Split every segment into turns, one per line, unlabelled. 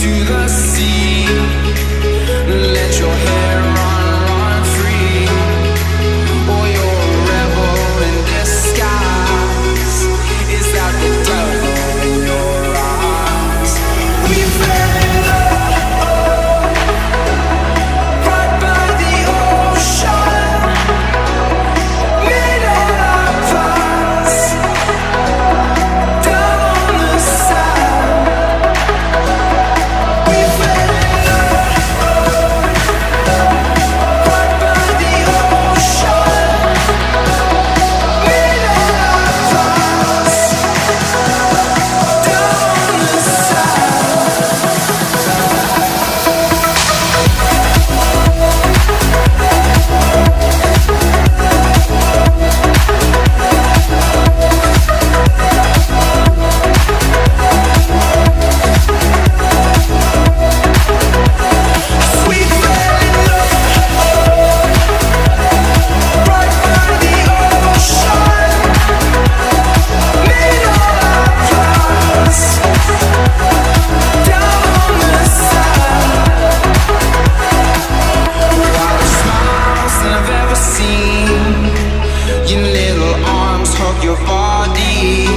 to the sea. Let your hair run free. Or you're a rebel in disguise. Is that the devil in your eyes? We fell in love right by the ocean. Made all our plans down on the sand. We fell in love right by the ocean. Made all our plans down on the your body.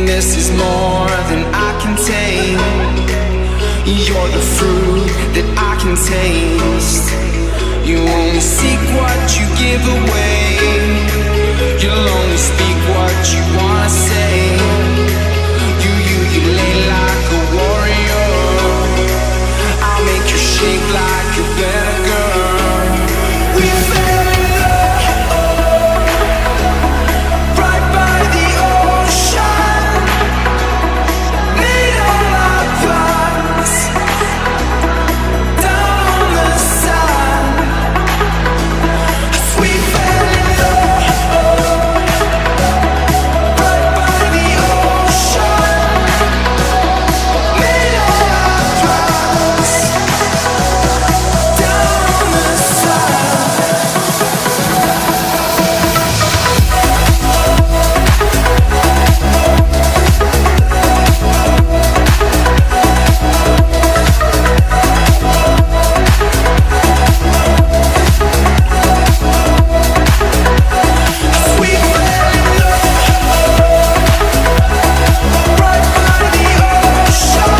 This is more than I can take. You're the fruit that I can taste. You only seek what you give away. You'll only speak what you wanna say. You lay like a warrior. I'll make you shake like a better girl. We fell in love right by the ocean. Made all our plans down on the sand. We fell in love right by the ocean. Made all our plans down on the sand. We fell in love right by the ocean.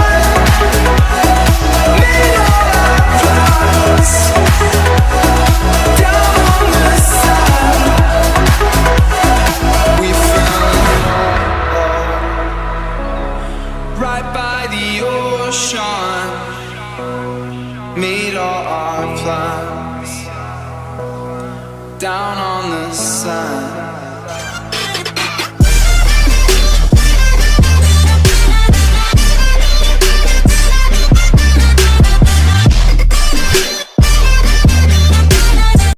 Made all our plans down on the sand. We fell in love right by the ocean. Made all our plans down on the sand.